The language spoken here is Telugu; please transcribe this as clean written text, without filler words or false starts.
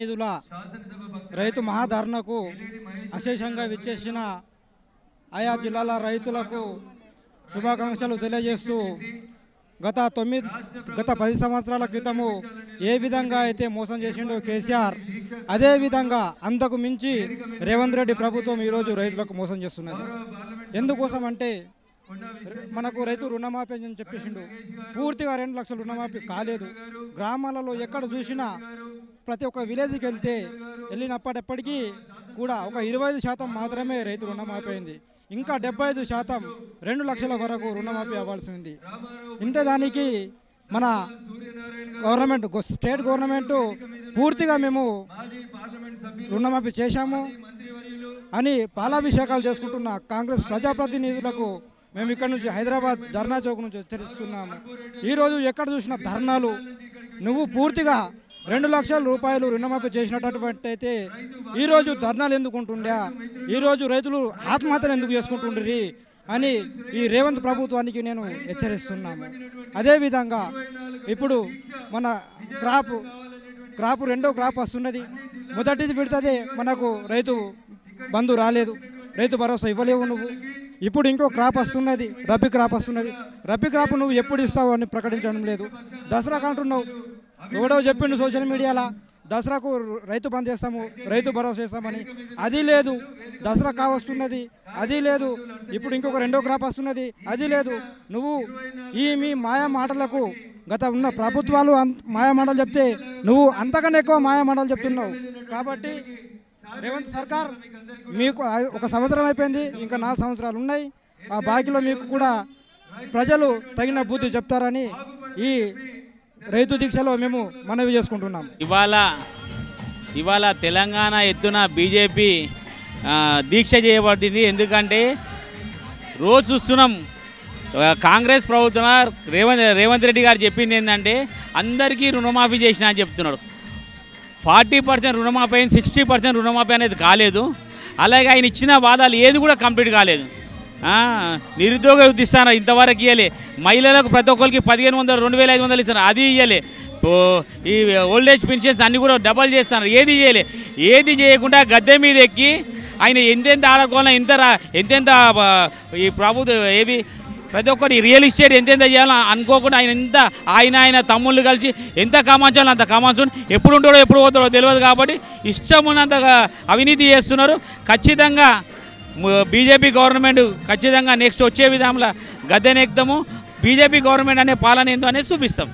నిధుల రైతు మహాధర్నాకు అశేషంగా విచ్చేసిన ఆయా జిల్లాల రైతులకు శుభాకాంక్షలు తెలియజేస్తూ గత 10 సంవత్సరాల క్రితము ఏ విధంగా అయితే మోసం చేసిండో కేసీఆర్, అదే విధంగా అంతకు మించి రేవంత్ రెడ్డి ప్రభుత్వం ఈరోజు రైతులకు మోసం చేస్తున్నది. ఎందుకోసం అంటే మనకు రైతు రుణమాఫీ అని చెప్పేసిండు. పూర్తిగా 2 లక్షల రుణమాఫీ కాలేదు. గ్రామాలలో ఎక్కడ చూసినా ప్రతి ఒక్క విలేజ్కి వెళ్ళినప్పటికీ కూడా ఒక 25% మాత్రమే రైతు రుణమాఫీ అయింది. ఇంకా 75% 2 లక్షల వరకు రుణమాఫీ అవ్వాల్సి ఉంది. ఇంతదానికి మన గవర్నమెంట్, స్టేట్ గవర్నమెంట్ పూర్తిగా మేము రుణమాఫీ చేశాము అని పాలాభిషేకాలు చేసుకుంటున్న కాంగ్రెస్ ప్రజాప్రతినిధులకు మేము ఇక్కడ నుంచి హైదరాబాద్ ధర్నా చౌక్ నుంచి హెచ్చరిస్తున్నాము. ఈరోజు ఎక్కడ చూసిన ధర్నాలు, నువ్వు పూర్తిగా 2 లక్షల రూపాయలు రుణమాఫీ చేసినటువంటి అయితే ఈరోజు ధర్నాలు ఎందుకు ఉంటుండే, ఈరోజు రైతులు ఆత్మహత్యలు ఎందుకు చేసుకుంటుండ్రి అని ఈ రేవంత్ ప్రభుత్వానికి నేను హెచ్చరిస్తున్నాము. అదేవిధంగా ఇప్పుడు మన క్రాప్ రెండో క్రాప్ వస్తున్నది. మొదటిది విడతదే మనకు రైతు బంధు రాలేదు, రైతు భరోసా ఇవ్వలేవు నువ్వు. ఇప్పుడు ఇంకో క్రాప్ వస్తున్నది, రబీ క్రాప్ వస్తున్నది. రబీ క్రాప్ నువ్వు ఎప్పుడు ఇస్తావు అని ప్రకటించడం లేదు. దసరాకు అంటున్నావు, ఎవడో చెప్పిండు సోషల్ మీడియాలో దసరాకు రైతు బంద్ చేస్తాము, రైతు భరోసా చేస్తామని. అది లేదు. దసరా కావస్తున్నది, అది లేదు. ఇప్పుడు ఇంకొక రెండో క్రాప్ వస్తున్నది, అది లేదు. నువ్వు మీ మాయా మాటలకు గత ఉన్న ప్రభుత్వాలు మాయా మాటలు చెప్తే నువ్వు అంతకన్నా ఎక్కువ మాయా మాటలు చెప్తున్నావు. కాబట్టి రేవంత్ సర్కార్ మీకు 1 సంవత్సరం అయిపోయింది, ఇంకా 4 సంవత్సరాలు ఉన్నాయి. ఆ బాకీలో మీకు కూడా ప్రజలు తగిన బుద్ధి చెప్తారని ఈ రైతు దీక్షలో మేము మనవి చేసుకుంటున్నాం. ఇవాళ తెలంగాణ ఎత్తున బీజేపీ దీక్ష చేయబడింది. ఎందుకంటే రోజు చూస్తున్నాం కాంగ్రెస్ ప్రభుత్వం రేవంత్ రెడ్డి గారు చెప్పింది ఏంటంటే అందరికీ రుణమాఫీ చేసినా అని చెప్తున్నాడు. 40% రుణమాఫీ అయింది, 60% రుణమాఫీ అనేది కాలేదు. అలాగే ఆయన ఇచ్చిన వాదాలు ఏది కూడా కంప్లీట్ కాలేదు. నిరుద్యోగ వృత్తి ఇస్తాను ఇంతవరకు ఇవ్వలే. మహిళలకు ప్రతి ఒక్కరికి 1500, 2500 ఇస్తాను, అది ఇవ్వలే. ఈ ఓల్డేజ్ పెన్షన్స్ అన్నీ కూడా డబల్ చేస్తాను, ఏది ఇవ్వలే. ఏది చేయకుండా గద్దె మీద ఎక్కి ఆయన ఎంతెంత ఆడుకోవాలన్నా ఎంతెంత ఈ ప్రభుత్వం ఏవి ప్రతి ఒక్కటి రియల్ ఎస్టేట్ ఎంతెంత చేయాలో అనుకోకుండా ఆయన తమ్ముళ్ళు కలిసి ఎంత కామాంచాలో అంత కామాంచు. ఎప్పుడు ఉంటాడో ఎప్పుడు పోతాడో తెలియదు. కాబట్టి ఇష్టం ఉన్నంతగా అవినీతి చేస్తున్నారు. ఖచ్చితంగా బీజేపీ గవర్నమెంట్ ఖచ్చితంగా నెక్స్ట్ వచ్చే విధంగా గద్దెనెక్తాము. బీజేపీ గవర్నమెంట్ అనే పాలన ఏందో అనేది చూపిస్తాం.